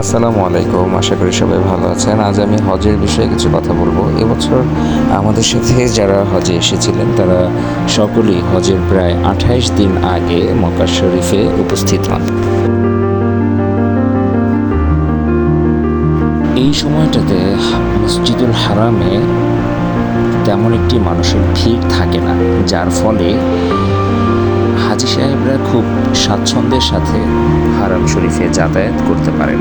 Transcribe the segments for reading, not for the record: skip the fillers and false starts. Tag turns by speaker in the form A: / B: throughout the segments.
A: আসসালামু আলাইকুম, আশা করি সবাই ভালো আছেন। আজ আমি হজের বিষয়ে কিছু কথা বলবো। এবছর আমাদের সাথে যারা হজে এসেছিলেন তারা সকলেই হজের প্রায় 28 দিন আগে মক্কা শরীফে উপস্থিত হন। এই সময়টাতে মসজিদুল হারামে তেমন একটি মানুষের ভিড় থাকে না, যার ফলে হাজী সাহেবরা খুব স্বাচ্ছন্দ্যের সাথে হারাম শরীফে যাতায়াত করতে পারেন।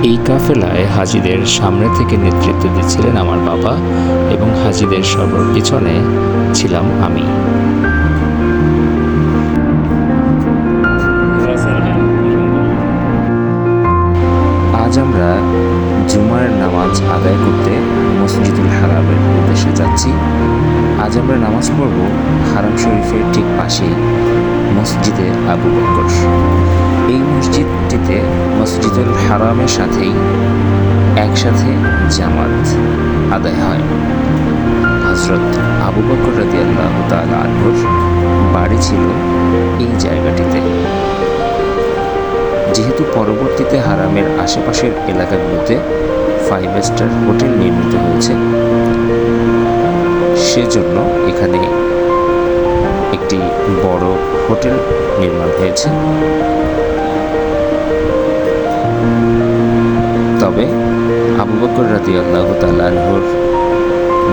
A: এই কাফেলায় হাজিদের সামনে থেকে নেতৃত্ব দিচ্ছিলেন আমার বাবা এবং হাজিদের সর্বপিছনে ছিলাম আমি। আজ আমরা জুমার নামাজ আদায় করতে মসজিদুল হারামের উদ্দেশ্যে যাচ্ছি। আজ আমরা নামাজ পড়ব হারাম শরীফের ঠিক পাশেই মসজিদে আবু বকর। এই মসজিদটিতে মসজিদুল হারামের সাথেই একসাথে জামাত আদায় হয়। হযরত আবু বকর রাদিয়াল্লাহু তাআলা আনহুর বাড়ি ছিল এই জায়গাটিতে। যেহেতু পরবর্তীতে হারামের আশেপাশের এলাকাগুলোতে 5 স্টার হোটেল নির্মিত হয়েছে, সেজন্য এখানে একটি বড় হোটেল নির্মাণ হয়েছে। তবে আবু বকর রাদিয়াল্লাহু তাআলা আনহুর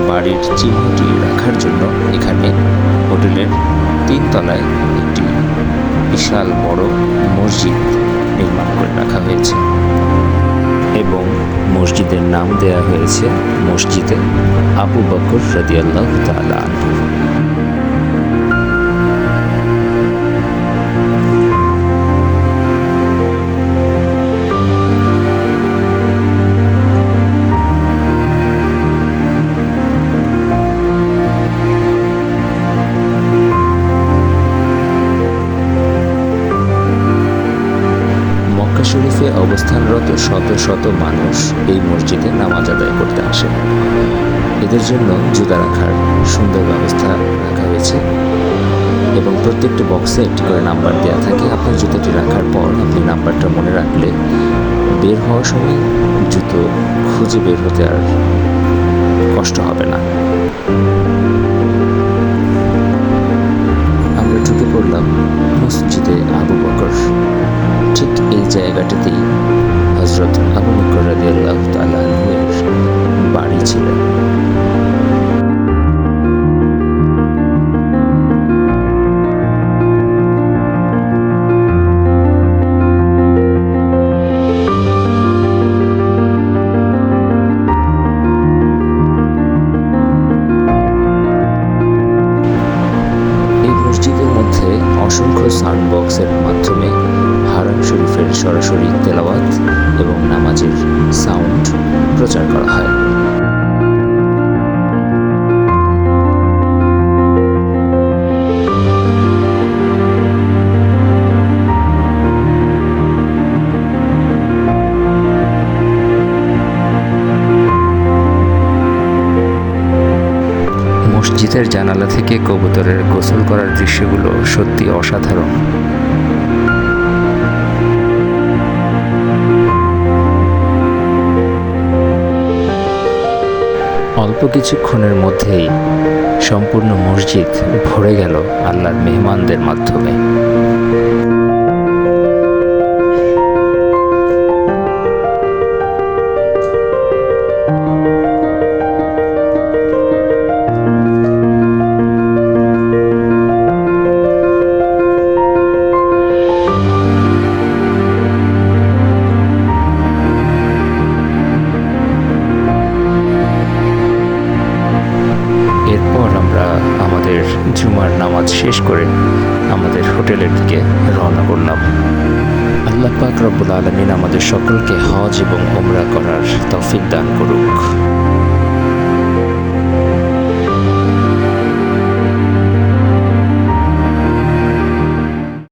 A: বাড়ির চিহ্নটি রাখার জন্য এখানে হোটেলের 3 তলায় একটি বিশাল বড় মসজিদ নির্মাণ করে রাখা হয়েছে এবং মসজিদের নাম দেয়া হয়েছে মসজিদে আবু বকর রাদিয়াল্লাহু তাআলা আনহু। মক্কা শরীফে অবস্থানরত শত শত মানুষ এই মসজিদে নামাজ আদায় করতে আসে। এদের জন্য জুতা রাখার সুন্দর ব্যবস্থা রাখা হয়েছে এবং প্রত্যেকটি বক্সে একটি করে নাম্বার দেওয়া থাকে। আপনার জুতাটি রাখার পর আপনি নাম্বারটা মনে রাখলে বের হওয়ার সময় জুতো খুঁজে বের হতে আর কষ্ট হবে না। আমরা ঢুকে পড়লাম মসজিদে আবু বকর। ঠিক এই জায়গাটাতেই হযরত আবু বকর রাদিয়াল্লাহু তাআলা আনহুর বাড়ি ছিল। এই মসজিদের মধ্যে অসংখ্য সাউন্ড বক্সের মাধ্যমে হারাম শরীফের সরাসরি তেলাওয়াত এবং নামাজের সাউন্ড প্রচার করা হয়। মসজিদের জানালা থেকে কবুতরের গোসল করার দৃশ্যগুলো সত্যি অসাধারণ। অল্প কিছুক্ষণের মধ্যেই সম্পূর্ণ মসজিদ ভরে গেল আল্লাহর মেহমানদের মাধ্যমে। এরপর আমরা আমাদের জুমার নামাজ শেষ করে আমাদের হোটেলের দিকে রওনা করলাম। আল্লাহ পাক রব্বুল আলামিন আমাদের সকলকে হজ এবং উমরা করার তৌফিক দান করুক।